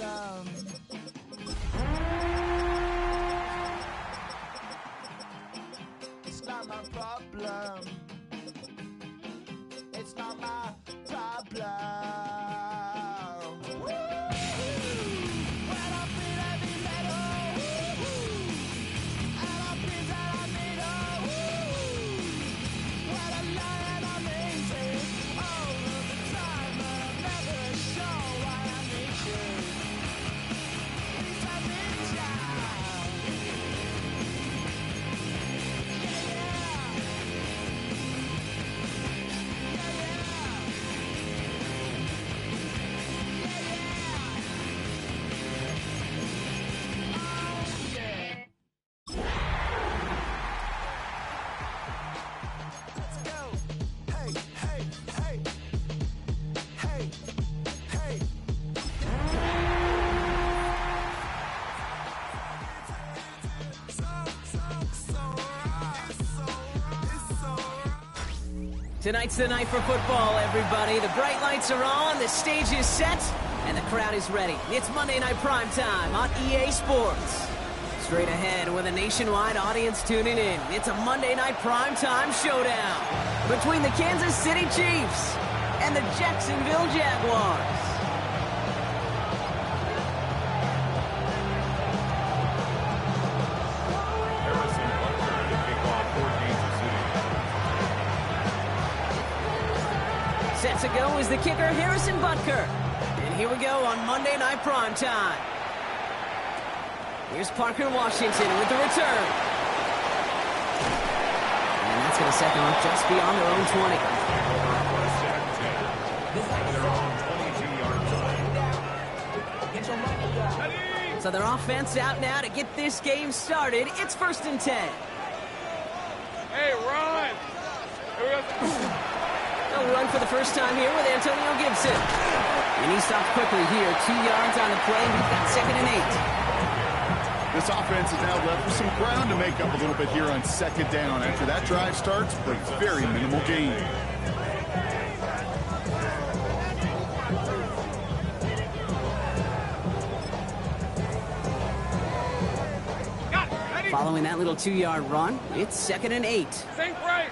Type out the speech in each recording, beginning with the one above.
problem. It's not my problem. It's not my problem. Tonight's the night for football, everybody. The bright lights are on, the stage is set, and the crowd is ready. It's Monday Night Primetime on EA Sports. Straight ahead with a nationwide audience tuning in, it's a Monday Night Primetime showdown between the Kansas City Chiefs and the Jacksonville Jaguars. Set to go is the kicker, Harrison Butker. And here we go on Monday Night Primetime. Here's Parker Washington with the return. And that's going to set them up just beyond their own 20. So their offense out now to get this game started. It's 1st and 10. Hey, run! They'll run for the first time here with Antonio Gibson. And he stopped quickly here. 2 yards on the play. We've got 2nd and 8. This offense is now left with some ground to make up a little bit here on 2nd down. After that drive starts with a very minimal gain. Following that little 2-yard run, it's 2nd and 8. Think right.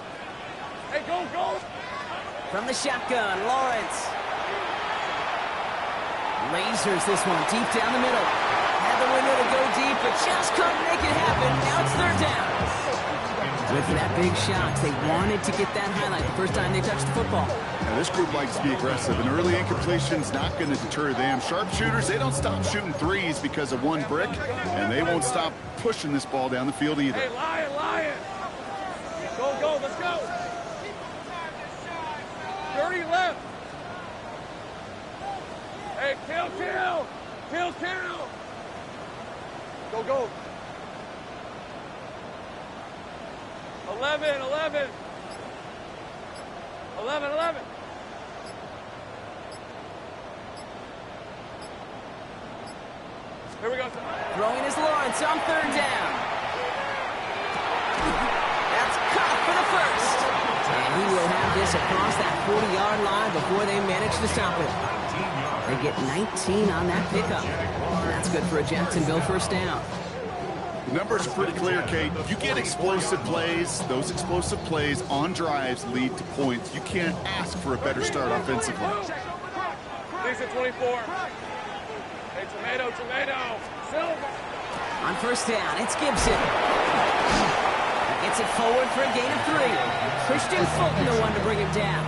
Hey, go, go. From the shotgun, Lawrence. Lasers this one deep down the middle. Had the window to go deep, but just couldn't make it happen. Now it's 3rd down. With that big shot, they wanted to get that highlight the first time they touched the football. Now, this group likes to be aggressive, and early incompletion's not going to deter them. Sharpshooters, they don't stop shooting threes because of one brick, and they won't stop pushing this ball down the field either. Hey, Lion. Go, go, let's go. 30 left. Hey, kill. Go, go. 11. Here we go. Throwing is Lawrence on 3rd down. That's caught for the first. And he will have this across that 40-yard line before they manage to stop it. They get 19 on that pickup. And that's good for a Jacksonville 1st down. The numbers are pretty clear, Kate. You get explosive plays. Those explosive plays on drives lead to points. You can't ask for a better start offensively. Decent 24. Hey, tomato. Silver. On 1st down, it's Gibson. Gets it forward for a gain of 3. Christian Fulton, the one to bring him down.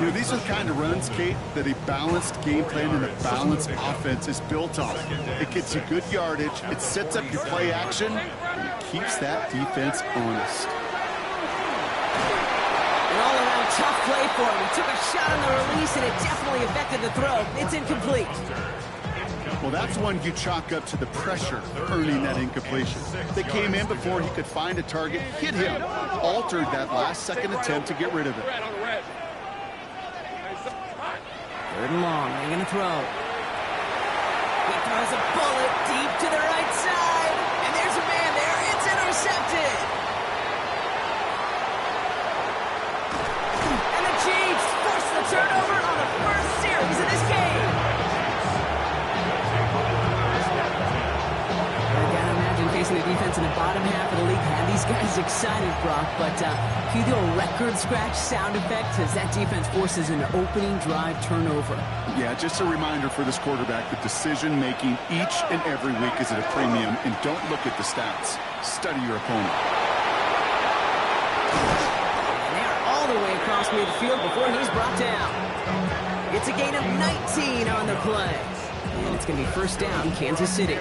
You know, these are the kind of runs, Kate, that a balanced game plan and a balanced offense is built on. It gets you good yardage, it sets up your play action, and it keeps that defense honest. An all-around tough play for him. He took a shot on the release, and it definitely affected the throw. It's incomplete. Well, that's one you chalk up to the pressure earning that incompletion. They came in before he could find a target, hit him, altered that last-second attempt to get rid of it. 3rd and long, they're going to throw. He throws a bullet deep to the right side, and there's a man there. It's intercepted. And the Chiefs force the turnover on the first series of this game. Everybody's excited, Brock, but can you do a record scratch sound effect as that defense forces an opening drive turnover? Yeah, just a reminder for this quarterback that decision-making each and every week is at a premium, and don't look at the stats. Study your opponent. And they're all the way across midfield before he's brought down. It's a gain of 19 on the play. And it's going to be first down, Kansas City.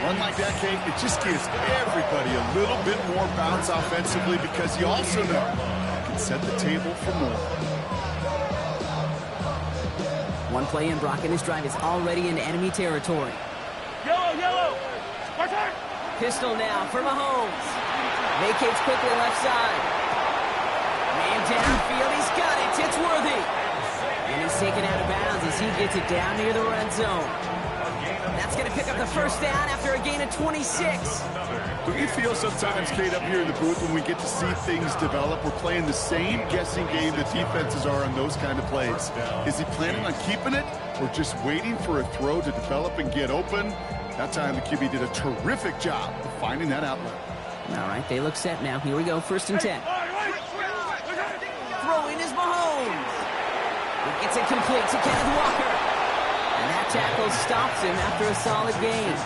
Run like that, Kate, it just gives everybody a little bit more bounce offensively because you also know you can set the table for more. One play in, Brock, and this drive is already in enemy territory. Yellow, yellow. Spartan. Pistol now for Mahomes. Vacates quickly left side. Man downfield, he's got it. It's worthy. And he's taken out of bounds as he gets it down near the red zone. That's going to pick up the first down after a gain of 26. Do you feel sometimes, Kate, up here in the booth when we get to see things develop, we're playing the same guessing game that defenses are on those kind of plays? Is he planning on keeping it or just waiting for a throw to develop and get open? That time the QB did a terrific job of finding that outlet. All right, they look set now. Here we go, 1st and 10. Throwing is Mahomes. He gets it complete to Kenneth Walker. And that tackle stops him after a solid gain.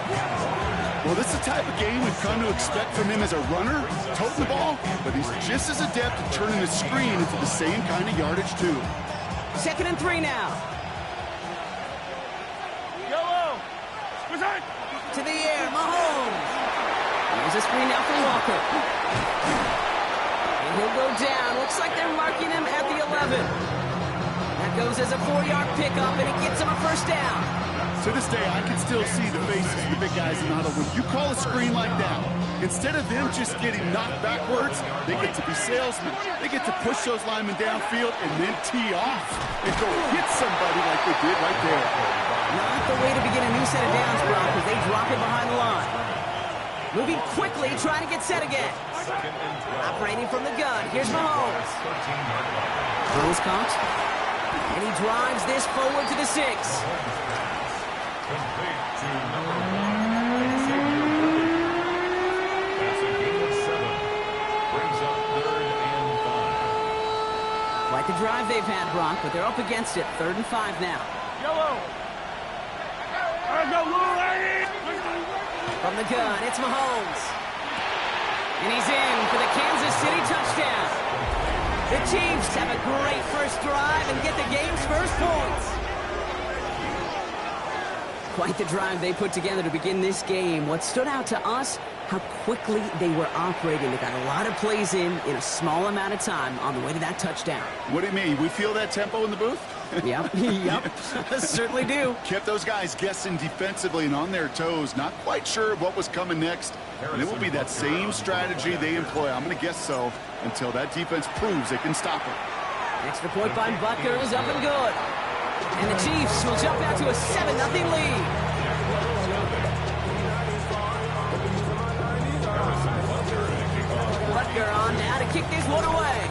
Well, this is the type of game we've come to expect from him as a runner, toting the ball, but he's just as adept at turning the screen into the same kind of yardage, too. 2nd and 3 now. Yellow. To the air, Mahomes. Here's a screen now for Walker. And he'll go down. Looks like they're marking him at the 11. That goes as a 4-yard pickup, and it gets him a first down. To this day, I can still see the faces of the big guys in the huddle. When you call a screen like that, instead of them just getting knocked backwards, they get to be salesmen. They get to push those linemen downfield and then tee off and go hit somebody like they did right there. Not the way to begin a new set of downs, Brock, as they drop it behind the line. Moving quickly, trying to get set again. Operating from the gun. Here's Mahomes. Throws caught. And he drives this forward to the 6. Quite the drive they've had, Brock, but they're up against it. 3rd and 5 now. Yellow. From the gun, it's Mahomes. And he's in for the Kansas City touchdown. The Chiefs have a great first drive and get the game's first points. Quite the drive they put together to begin this game. What stood out to us, how quickly they were operating. They got a lot of plays in a small amount of time on the way to that touchdown. What do you mean? We feel that tempo in the booth? Yep, certainly do. Kept those guys guessing defensively and on their toes, not quite sure what was coming next. And it will be that same strategy they employ, I'm going to guess so, until that defense proves they can stop it. Extra point by Butker is up and good. And the Chiefs will jump out to a 7-0 lead. Butker on now to kick this one away.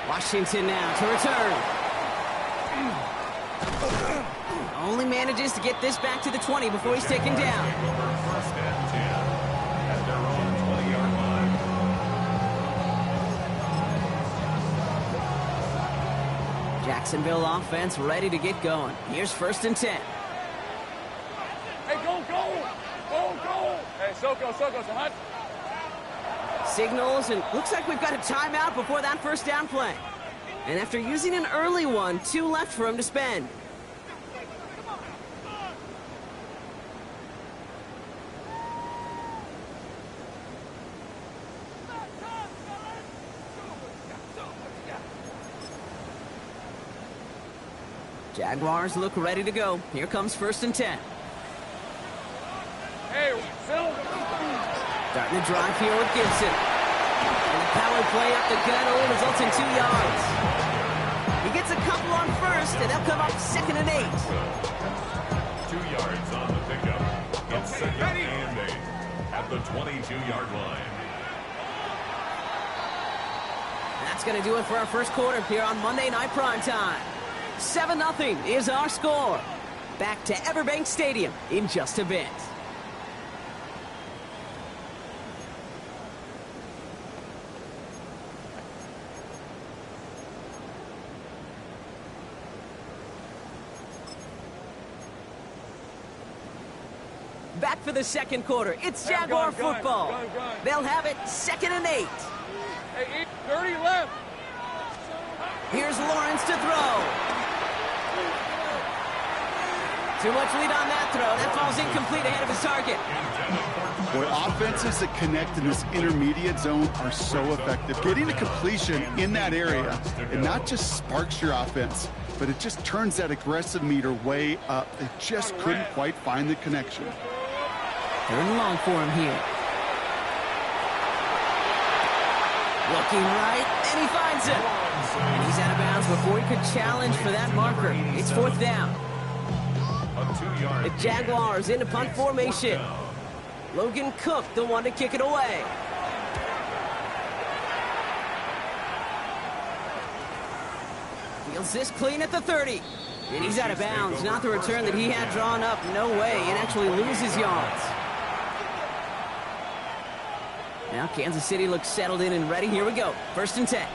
Washington now to return. Only manages to get this back to the 20 before he's taken down. First and 10 at their own 20-yard line. Jacksonville offense ready to get going. Here's 1st and 10. Hey, go, go. Go, go. Hey, Soko, Soko, so hot. Signals, and looks like we've got a timeout before that first down play. And after using an early one, 2 left for him to spend. Jaguars look ready to go. Here comes 1st and 10. Hey, Phil. Starting the drive here with Gibson. And the power play up the gut results in 2 yards. He gets a couple on 1st, and they'll come up 2nd and 8. 2 yards on the pickup. It's 2nd and 8 at the 22-yard line. That's going to do it for our first quarter here on Monday Night Primetime. 7-0 is our score. Back to Everbank Stadium in just a bit. back for the second quarter. It's Jaguar football. They'll have it 2nd and 8. Hey, 30 left. Here's Lawrence to throw. Too much lead on that throw. That ball's incomplete ahead of his target. Boy, offenses that connect in this intermediate zone are so effective. Getting a completion in that area, it not just sparks your offense, but it just turns that aggressive meter way up. They just couldn't quite find the connection. 3rd and long for him here. Looking right, and he finds it. And he's out of bounds before he could challenge for that marker. It's 4th down. The Jaguars into punt formation. Logan Cook, the one to kick it away. Feels this clean at the 30. And he's out of bounds. Not the return that he had drawn up. No way. And actually loses yards. Now Kansas City looks settled in and ready. Here we go. 1st and 10.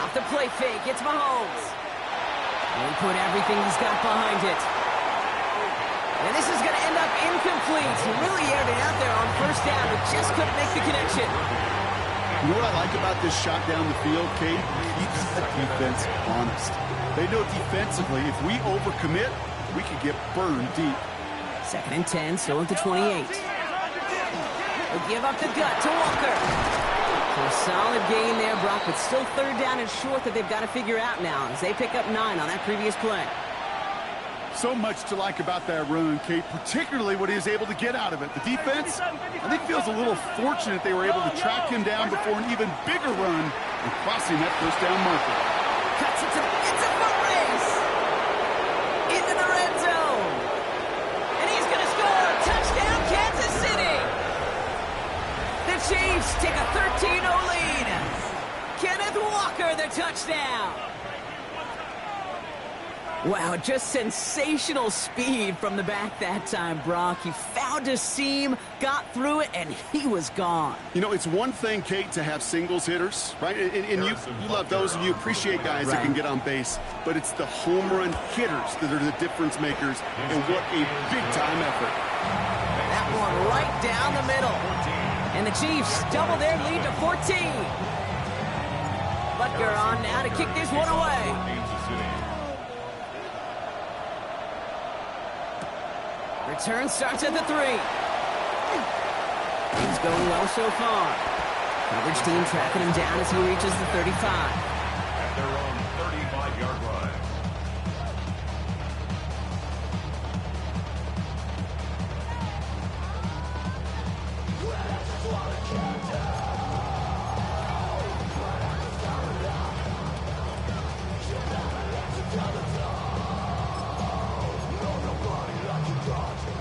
Off the play fake. It's Mahomes. And he put everything he's got behind it. And this is going to end up incomplete. He really aired it out there on 1st down, but just couldn't make the connection. You know what I like about this shot down the field, Kate? Keeps the defense honest. They know defensively, if we overcommit, we could get burned deep. 2nd and 10, still at the 28. They'll give up the gut to Walker. So a solid gain there, Brock, but still 3rd down and short that they've got to figure out now as they pick up 9 on that previous play. So much to like about that run, Kate, particularly what he was able to get out of it. The defense, I think, feels a little fortunate they were able to track him down before an even bigger run and crossing that 1st down marker. Cuts it to it's a foot race into the red zone. And he's going to score. Touchdown, Kansas City. The Chiefs take a 13-0 lead. Kenneth Walker, the touchdown. Wow, just sensational speed from the back that time, Brock. He found a seam, got through it, and he was gone. You know, it's one thing, Kate, to have singles hitters, right? And you love those, and you appreciate guys that can get on base. But it's the home run hitters that are the difference makers, and what a big-time effort. That one right down the middle. And the Chiefs double their lead to 14. Butker on now to kick this one away. Return starts at the 3. Things going well so far. Coverage team tracking him down as he reaches the 35. At their own 35-yard line.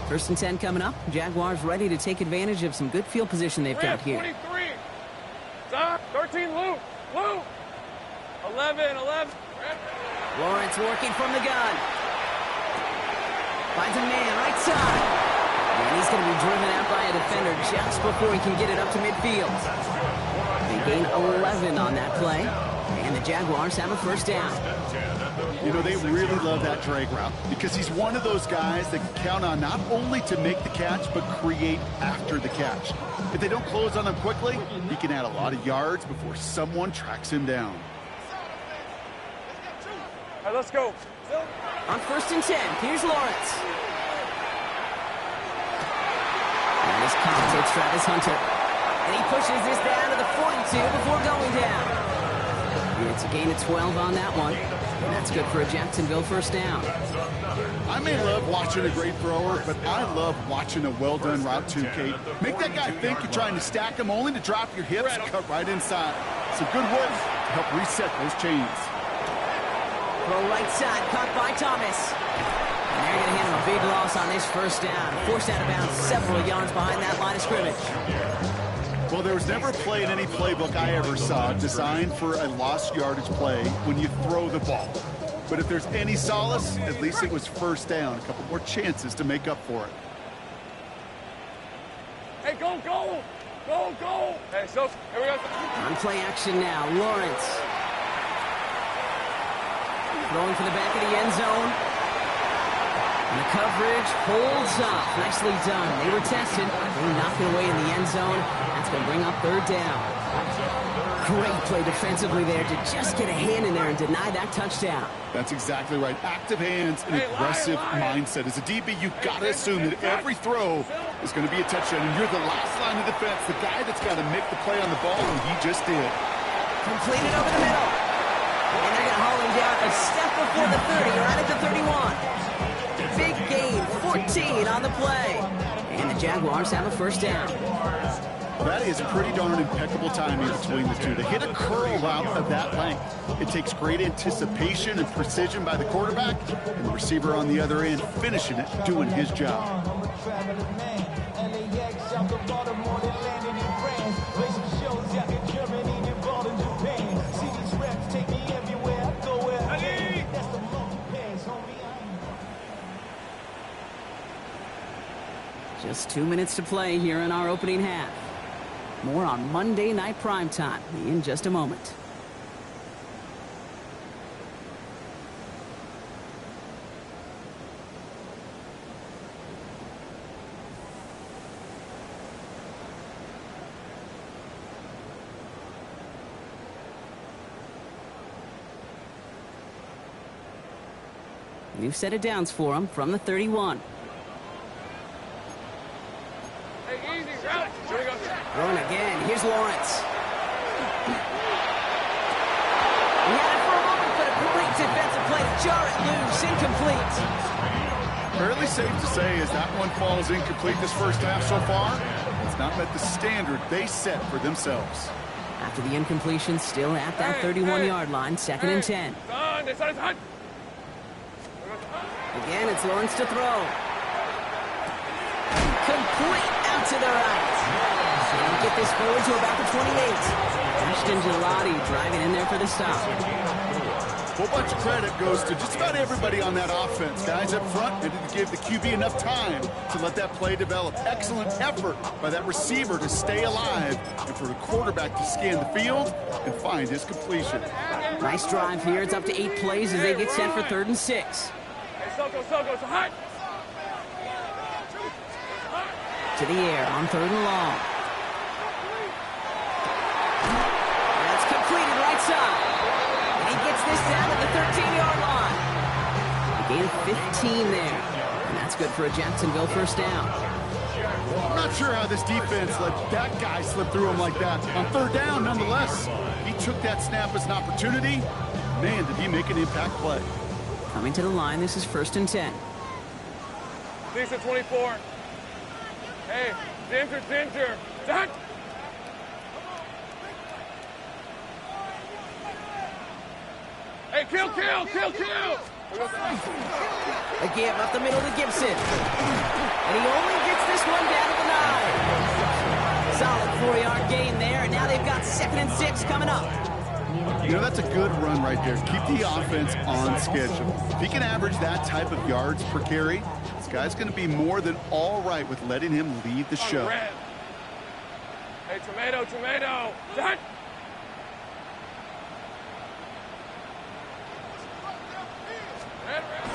First and 10 coming up. Jaguars ready to take advantage of some good field position they've got here. 23. Stop. 13, Luke. 11. Lawrence working from the gun. Finds a man right side. And he's going to be driven out by a defender just before he can get it up to midfield. They gain 11 on that play. And the Jaguars have a 1st down. You know, they really love that drag route because he's one of those guys that can count on not only to make the catch, but create after the catch. If they don't close on him quickly, he can add a lot of yards before someone tracks him down. All right, let's go. On 1st and 10, here's Lawrence. And this caught to Travis Hunter. And he pushes this down to the 42 before going down. It's a gain of 12 on that one. And that's good for a Jacksonville 1st down. I may love watching a great thrower, but I love watching a well-done route too, Kate. Make that guy think you're trying to stack him only to drop your hips and cut right inside. Some good work to help reset those chains. Throw right side, caught by Thomas. And they're going to hand him a big loss on this 1st down. Forced out of bounds several yards behind that line of scrimmage. Well, there was never a play in any playbook I ever saw designed for a lost yardage play when you throw the ball. But if there's any solace, at least it was 1st down. A couple more chances to make up for it. Hey, go. Hey, so here we go. On play action now, Lawrence. Throwing for the back of the end zone. And the coverage holds up. Nicely done. They were tested. They knocked it away in the end zone. That's going to bring up third down. Great play defensively there to just get a hand in there and deny that touchdown. That's exactly right. Active hands and aggressive mindset. As a DB, you've got to assume that every throw is going to be a touchdown. And you're the last line of defense, the guy that's got to make the play on the ball, and he just did. Completed over the middle. And they're going to haul him down a step before the 30, right at the 31. Big gain, 14 on the play. And the Jaguars have a first down. That is pretty darn impeccable timing between the two. To hit a curl route of that length, it takes great anticipation and precision by the quarterback, and the receiver on the other end finishing it, doing his job. Just 2 minutes to play here in our opening half. More on Monday Night Primetime in just a moment. New set of downs for him from the 31. Throwing again. Here's Lawrence. He had it for a moment, but a great defensive play to jar it loose. Incomplete. Fairly safe to say as that one falls incomplete this first half so far, it's not met the standard they set for themselves. After the incompletion, still at that 31-yard line, 2nd and 10. Again, it's Lawrence to throw. Complete out to the right. And get this forward to about the 28. Ashton Gelati driving in there for the stop. A whole bunch of credit goes to just about everybody on that offense. Guys up front, they didn't give the QB enough time to let that play develop. Excellent effort by that receiver to stay alive and for the quarterback to scan the field and find his completion. Nice drive here. It's up to 8 plays as they get set for 3rd and 6. To the air on 3rd and long. That's completed right side. And he gets this down at the 13-yard line. A gain of 15 there. And that's good for a Jacksonville first down. I'm not sure how this defense let that guy slip through him like that. On 3rd down, nonetheless, he took that snap as an opportunity. Man, did he make an impact play. Coming to the line, this is 1st and 10. 6 and 24. Hey, danger. Done. Hey, kill. A give up the middle to Gibson. And he only gets this one down to the 9. Solid 4-yard gain there, and now they've got 2nd and 6 coming up. You know, that's a good run right there. Keep the offense on schedule. If he can average that type of yards per carry, this guy's going to be more than all right with letting him lead the show. Hey, tomato. Done.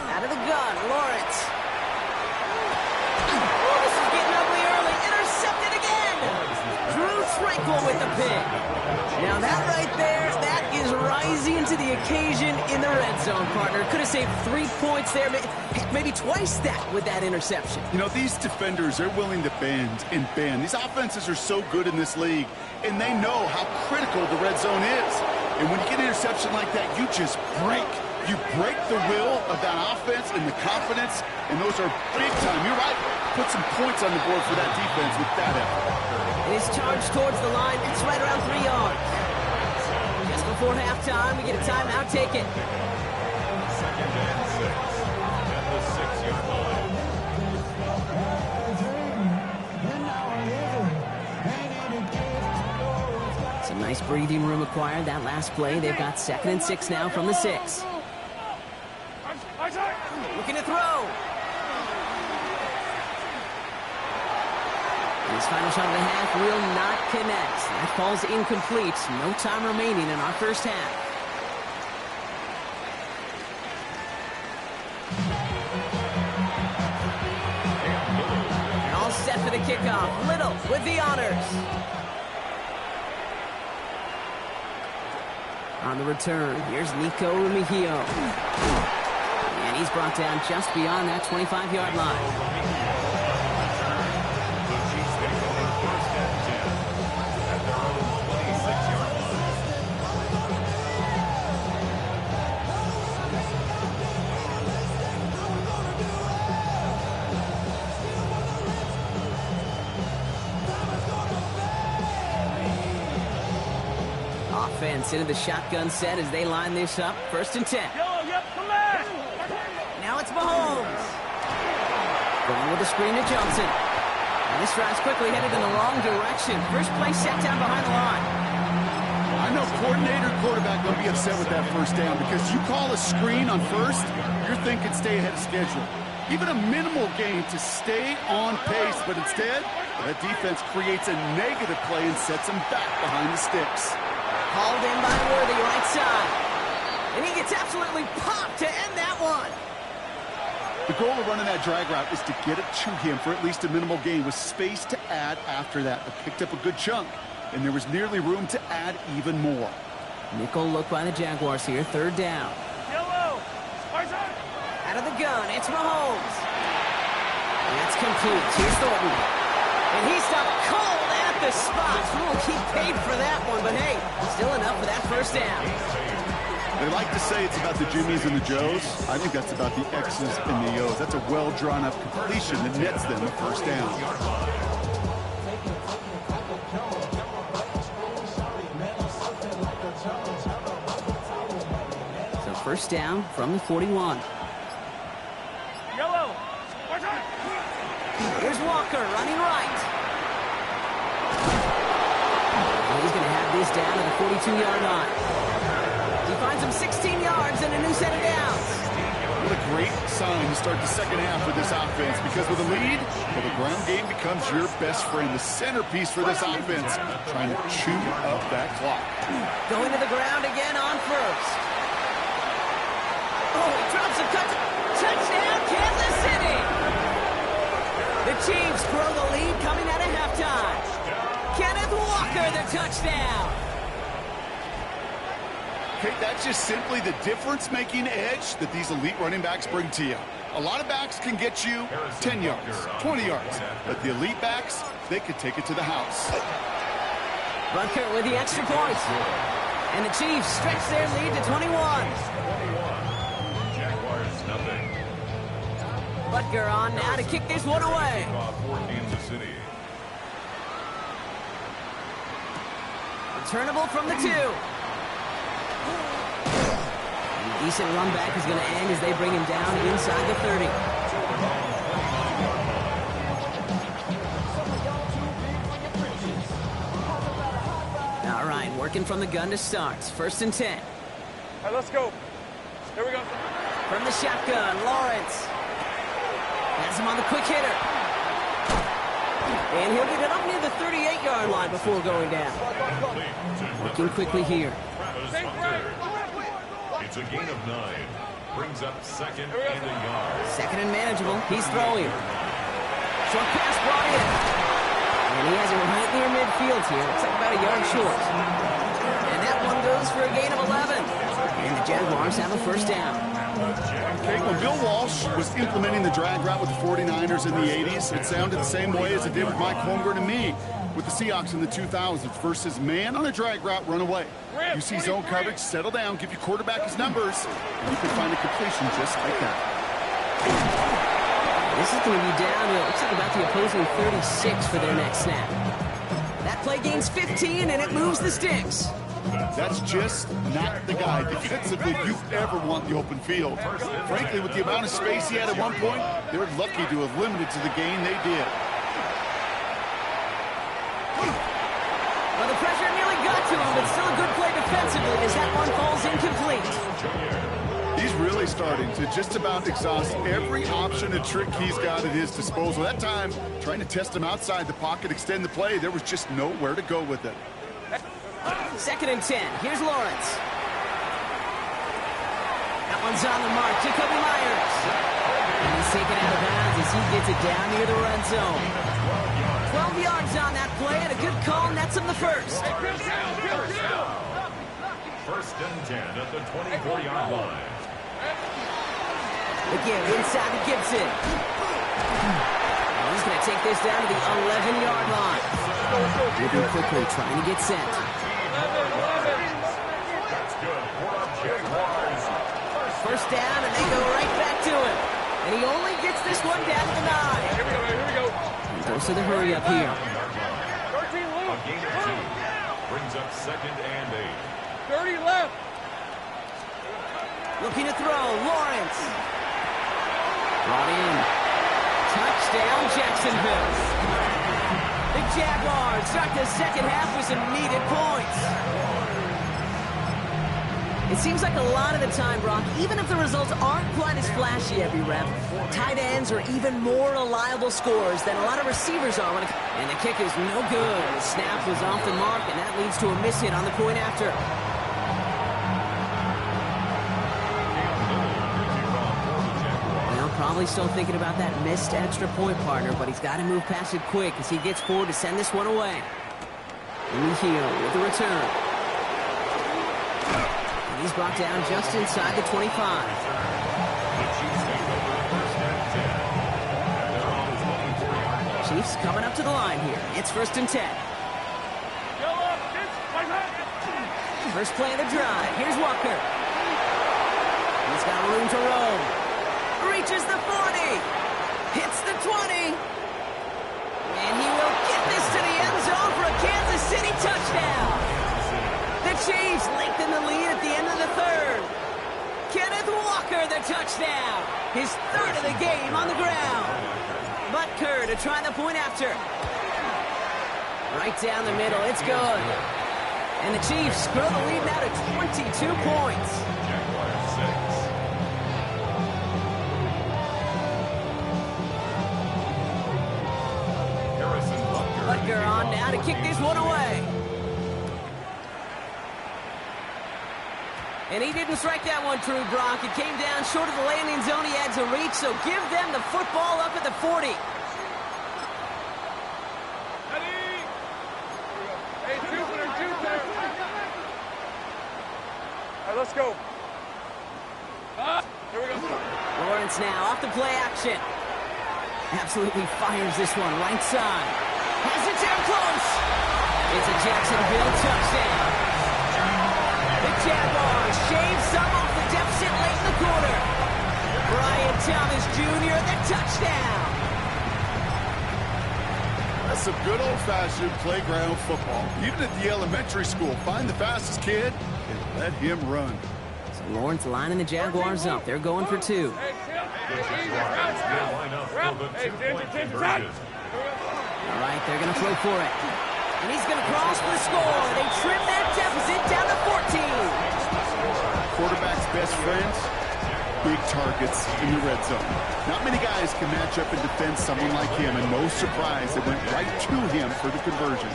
Out of the gun, Lawrence. Oh, this is getting ugly early. Intercepted again. Drew Tranquil with the pick. Now that right there, that is rising to the occasion in the red zone, partner. Could have saved 3 points there, maybe twice that with that interception. You know, these defenders, they're willing to bend and bend. These offenses are so good in this league, and they know how critical the red zone is. And when you get an interception like that, you just break. You break the will of that offense and the confidence, and those are big time. You're right. Put some points on the board for that defense with that effort. His charge towards the line, it's right around 3 yards. Just before halftime, we get a timeout taken. 2nd and 6 at the 6-yard line. Some nice breathing room acquired that last play. They've got 2nd and 6 now from the 6. Looking to throw. His final shot of the half will not connect. That falls incomplete. No time remaining in our first half. the kickoff. Little with the honors. On the return, here's Nico Remigio. And he's brought down just beyond that 25-yard line. The Chiefs take over first and 10 at their own 26-yard line. Offense into the shotgun set as they line this up. First and 10. Now it's Mahomes. Going with the screen to Johnson. And this drive's quickly headed in the wrong direction. First play set down behind the line. I know coordinator, quarterback will be upset with that first down because you call a screen on first, you're thinking stay ahead of schedule. Even a minimal gain to stay on pace, but instead, that defense creates a negative play and sets them back behind the sticks. Hauled in by Worthy, right side. And he gets absolutely popped to end that one. The goal of running that drag route is to get it to him for at least a minimal gain with space to add after that. They picked up a good chunk, and there was nearly room to add even more. Nickel look by the Jaguars here, third down. Out of the gun, it's Mahomes. That's complete. Here's Thornton. And he stopped cold at the spot. Ooh, he paid for that one, but hey, still enough for that first down. They like to say it's about the Jimmies and the Joes. I think that's about the X's and the O's. That's a well-drawn-up completion that nets them a first down. So first down from the 41. Here's Walker running right. And he's going to have this down to the 42-yard line. He finds him 16 yards and a new set of downs. What a great sign to start the second half with this offense, because with a lead, well, the ground game becomes your best friend, the centerpiece for this offense, trying to chew up that clock. Going to the ground again on first. Oh, he drops a touchdown, Kansas City! The Chiefs grow the lead coming out of halftime. Kenneth Walker, the touchdown. Okay, that's just simply the difference-making edge that these elite running backs bring to you. A lot of backs can get you 10 yards, 20 yards, but the elite backs, they could take it to the house. Butker with the extra point. And the Chiefs stretch their lead to 21. Jaguars nothing. Butker on now to kick this one away. For Kansas City. Returnable from the 2. Decent run back is going to end as they bring him down inside the 30. All right, working from the gun to start. First and 10. All right, let's go. Here we go. From the shotgun, Lawrence. Has him on the quick hitter. And he'll get it up near the 38-yard line before going down. Working quickly here. It's a gain of 9. Brings up second and a yard. Second and manageable. He's throwing. Short pass brought in. And he has it right near midfield here. Looks like about a yard short. And that one goes for a gain of 11. And the Jaguars have a first down. Okay, when Bill Walsh was implementing the drag route with the 49ers in the 80s, it sounded the same way as it did with Mike Holmgren and me with the Seahawks in the 2000s versus man on a drag route, run away. You see zone coverage, settle down, give your quarterback his numbers, and you can find a completion just like that. This is going to be down to, it looks like about the opposing 36 for their next snap. That play gains 15, and it moves the sticks. That's just not the guy defensively you ever want the open field. Frankly, with the amount of space he had at one point, they were lucky to have limited to the gain they did. Well, the pressure nearly got to him, but still a good play defensively as that one falls incomplete. He's really starting to just about exhaust every option and trick he's got at his disposal. That time, trying to test him outside the pocket, extend the play, there was just nowhere to go with it. Second and 10. Here's Lawrence. That one's on the mark. Jacoby Myers. And he's taken out of bounds as he gets it down near the red zone. 12 yards on that play, and a good call nets him the first. First and 10 at the 24-yard line. Again, inside to Gibson. And he's going to take this down to the 11-yard line. Moving quickly, trying to get set. That's good for the Jaguars. First down, and they go right back to him. And he only gets this one down to the 9. Here we go. He goes to the hurry up here. 13 A left. gain of 2 brings up second and 8. 30 left. Looking to throw, Lawrence. Brought in. Touchdown, Jacksonville. The Jaguars start the second half with some needed points. It seems like a lot of the time, Brock, even if the results aren't quite as flashy every rep, tight ends are even more reliable scorers than a lot of receivers are. And the kick is no good. The snap was off the mark, and that leads to a miss hit on the point after. Well, probably still thinking about that missed extra point, partner, but he's got to move past it quick as he gets forward to send this one away. Heel with the return. And he's brought down just inside the 25. Chiefs coming up to the line here. It's first and 10. First play of the drive. Here's Walker. He's got room to roam. Reaches the 40. Hits the 20. And he will get this to the end zone for a Kansas City touchdown. The Chiefs lengthen the lead at the end of the third. Kenneth Walker, the touchdown. His third of the game on the ground. Butker to try the point after. Right down the middle. It's good. And the Chiefs grow the lead now to 22 points. Butker on now to kick this one away. And he didn't strike that one true, Brock. It came down short of the landing zone. He had to reach, so give them the football up at the 40. Hey, Jupiter. All right, let's go. Here we go. Lawrence now off the play action. Absolutely fires this one right side. Has it down close. It's a Jacksonville touchdown. The Jaguars shave some off the deficit late in the quarter. Brian Thomas Jr., the touchdown. That's some good old-fashioned playground football. Even at the elementary school, find the fastest kid and let him run. So Lawrence lining the Jaguars up. They're going for 2. The Jaguars will line up for the 2-point conversion. All right, they're going to throw for it. And he's going to cross for the score. They trim that deficit down to 14. Quarterback's best friends, big targets in the red zone. Not many guys can match up and defend someone like him, and no surprise, they went right to him for the conversion.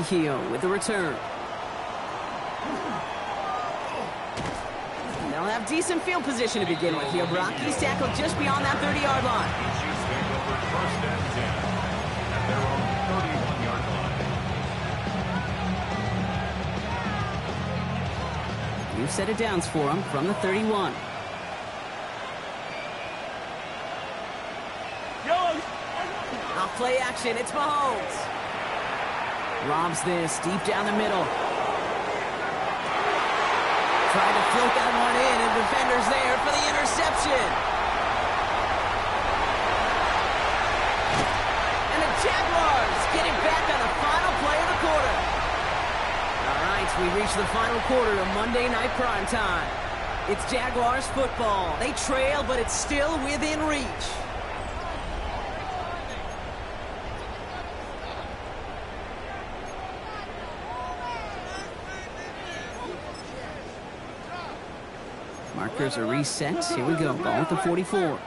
Heel with the return. They'll have decent field position to begin with here, Brock. He's tackled just beyond that 30-yard line. Chiefs take over first and 10 at their own 31-yard line. New set of downs for him from the 31. Off play action, it's Mahomes. Robs this deep down the middle. Trying to float that one in, and defenders there for the interception. And the Jaguars getting back on the final play of the quarter. All right, we reach the final quarter of Monday Night Primetime. It's Jaguars football. They trail, but it's still within reach. Markers are reset. Here we go. Ball at the 44.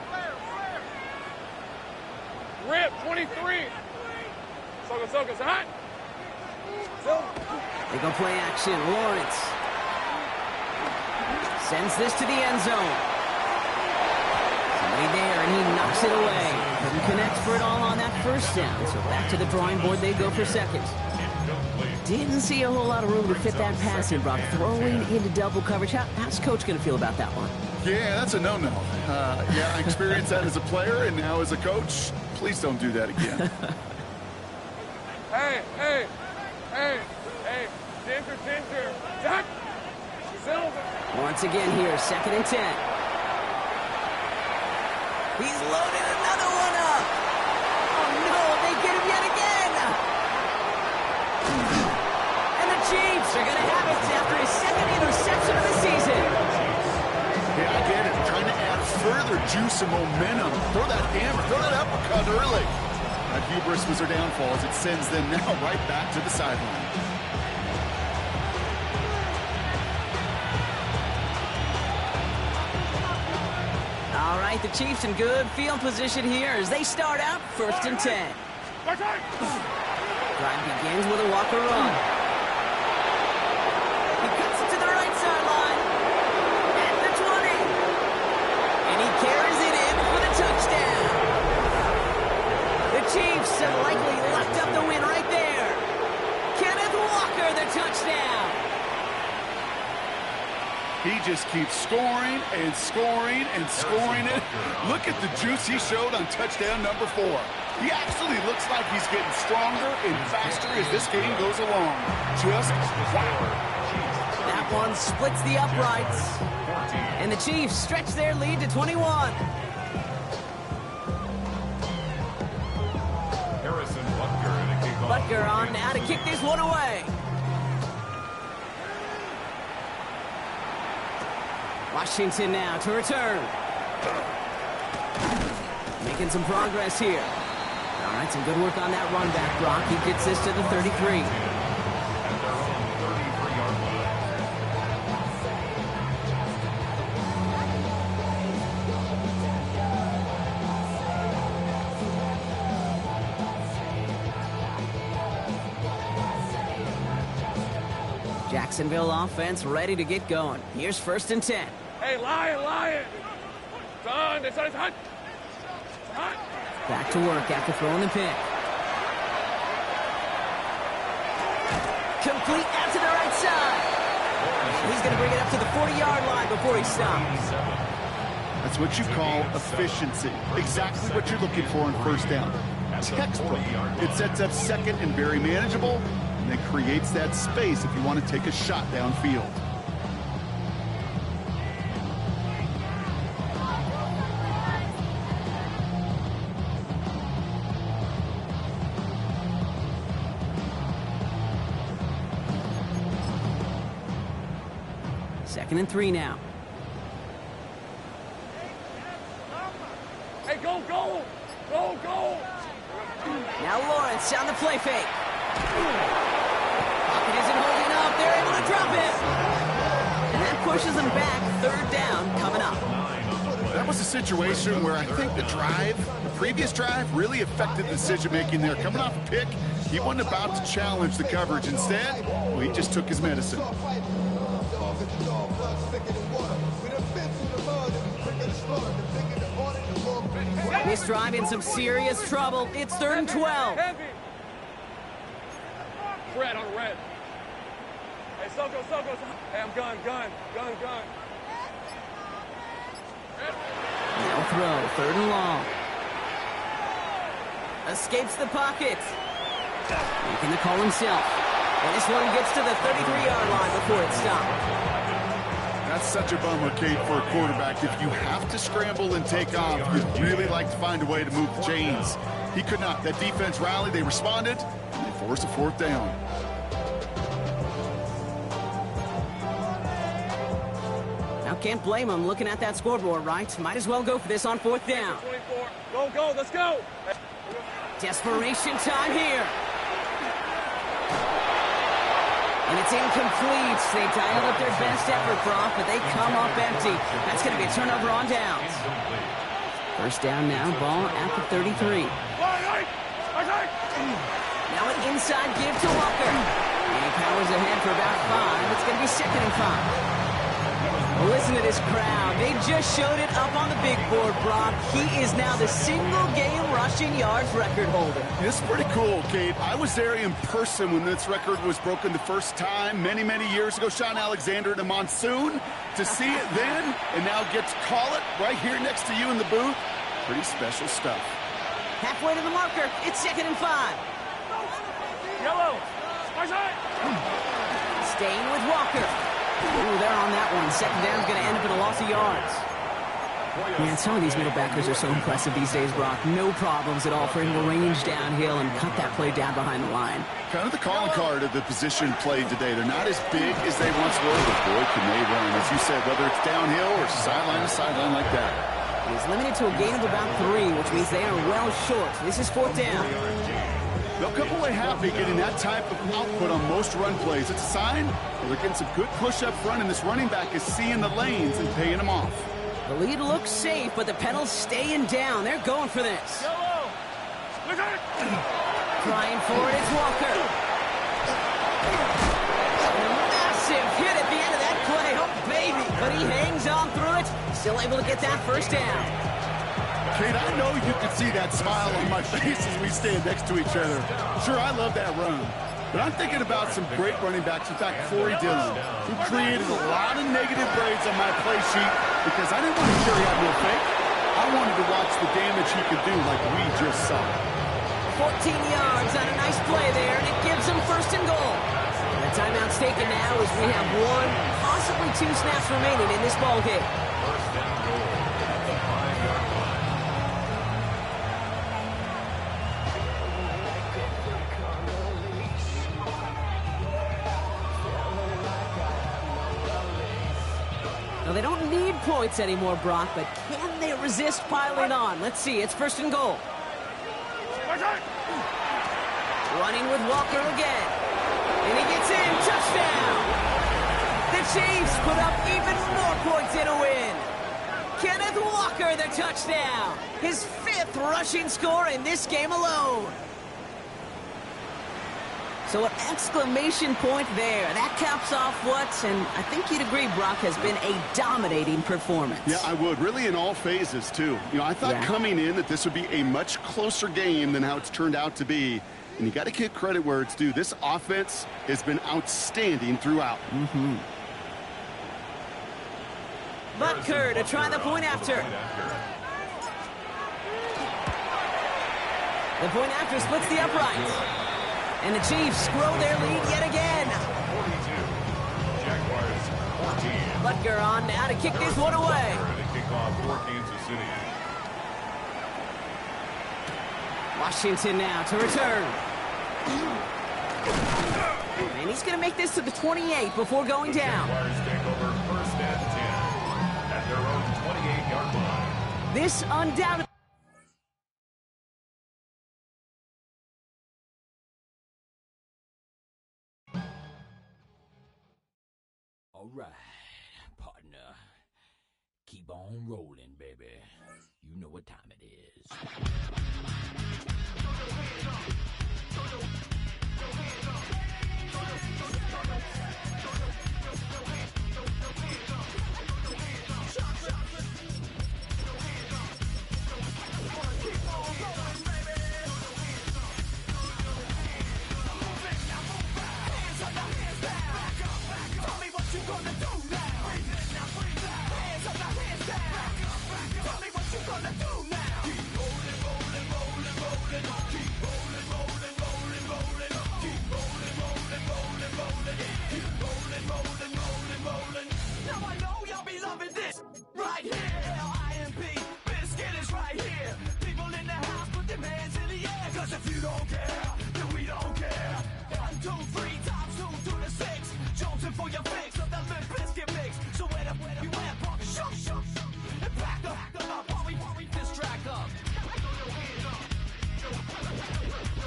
Rip, 23. Soka, hot. They go play action. Lawrence. Sends this to the end zone. Somebody there, and he knocks it away. Couldn't connect for it all on that first down, so back to the drawing board they go for second. Didn't see a whole lot of room to fit that pass in, Brock. Throwing into double coverage. How's Coach going to feel about that one? Yeah, that's a no-no. Yeah, I experienced that as a player, and now as a coach. Please don't do that again. Hey, Ginger. Jack! Silver! Once again here, 2nd and 10. He's loaded another one up. Oh, no, they get him yet again. And the Chiefs are going to have it after his 2nd interception of the season. Yeah, I get it. Trying to add further juice and momentum. Throw that hammer, throw that uppercut early. That hubris was their downfall as it sends them now right back to the sideline. All right, the Chiefs in good field position here as they start out 1st and 10. Drive begins with a Walker run. He cuts it to the right sideline. At the 20. And he carries it in for the touchdown. The Chiefs have likely locked up the win right there. Kenneth Walker, the touchdown. He just keeps scoring and scoring and scoring it. Look at the juice he showed on touchdown number 4. He actually looks like he's getting stronger and faster as this game goes along. Just wow. That one splits the uprights. And the Chiefs stretch their lead to 21. Butker on now to kick this one away. Washington now to return. Making some progress here. All right, some good work on that run back, Brock. He gets this to the 33. Jacksonville offense ready to get going. Here's 1st and 10. Hey, Lion! Son, it's hot. Back to work after throwing the pick. Complete out to the right side. He's going to bring it up to the 40-yard line before he stops. That's what you call efficiency. Exactly what you're looking for on 1st down. Textbook. It sets up 2nd and very manageable, and it creates that space if you want to take a shot downfield. Second and 3 now. Hey, go! Now Lawrence on the play fake. Pocket isn't holding up. They're able to drop it. And that pushes them back. 3rd down coming up. That was a situation where I think the previous drive, really affected the decision-making there. Coming off a pick, he wasn't about to challenge the coverage. Instead, well, he just took his medicine. This drive in some serious trouble. It's 3rd and 12. Heavy. Red on red. Hey, Soko. Hey, I'm gun. Now throw, 3rd and long. Escapes the pocket. Making the call himself. And this one gets to the 33-yard line before it stopped. That's such a bummer, Kate, for a quarterback. If you have to scramble and take off, you'd really like to find a way to move the chains. He could not. That defense rallied, they responded, and they forced a 4th down. Now can't blame him looking at that scoreboard, right? Might as well go for this on 4th down. 24. Go, let's go! Desperation time here. And it's incomplete. They dialed up their best effort, Brock, but they come up empty. That's going to be a turnover on downs. 1st down now, ball at the 33. Now an inside give to Walker. And he powers ahead for about 5. It's going to be 2nd and 5. Well, listen to this crowd. They just showed it up on the big board, Brock. He is now the single-game rushing yards record holder. This is pretty cool, Kate. I was there in person when this record was broken the first time many, many years ago. Sean Alexander in a monsoon. To see it then and now get to call it right here next to you in the booth, pretty special stuff. Halfway to the marker. It's 2nd and 5. Yellow. Staying with Walker. Ooh, they're on that one. 2nd down's going to end up in a loss of yards. Man, some of these middle backers are so impressive these days, Brock. No problems at all for him to range downhill and cut that play down behind the line. Kind of the calling card of the position played today. They're not as big as they once were, but boy, can they run. As you said, whether it's downhill or sideline to sideline like that. He is limited to a gain of about 3, which means they are well short. This is 4th down. They'll come away happy getting that type of output on most run plays. It's a sign that they're getting some good push up front, and this running back is seeing the lanes and paying them off. The lead looks safe, but the pedal's staying down. They're going for this. Yellow. Look at it. Trying for it, it's Walker. A massive hit at the end of that play. Oh, baby. But he hangs on through it. Still able to get that 1st down. Kate, I know you can see that smile on my face as we stand next to each other. Sure, I love that run. But I'm thinking about some great running backs. In fact, Corey Dillon, who created a lot of negative grades on my play sheet because I didn't want to carry out no fake. I wanted to watch the damage he could do like we just saw. 14 yards on a nice play there, and it gives them 1st and goal. And the timeout's taken now as we have 1, possibly 2 snaps remaining in this ball game. 1st and goal at the 5-yard line. Now, they don't need points anymore, Brock, but can they resist piling on? Let's see. It's 1st and goal. Running with Walker again. And he gets in. Touchdown! The Chiefs put up even more points in a win. Kenneth Walker, the touchdown. His 5th rushing score in this game alone. So an exclamation point there. That caps off what, and I think you'd agree, Brock, has been a dominating performance. Yeah, I would. Really in all phases, too. You know, I thought coming in that this would be a much closer game than how it's turned out to be. And you got to give credit where it's due. This offense has been outstanding throughout. Butker to try the point after. The point after splits the uprights. And the Chiefs grow their lead yet again. 42. Jaguars 14. Butker on now to kick this one away. To kick off for Kansas City. Washington now to return. And he's going to make this to the 28 before going down. Jaguars take over 1st and 10 at their own 28-yard line. This undoubtedly... All right, partner. Keep on rolling, baby. You know what time it is. Tell me what you gonna do.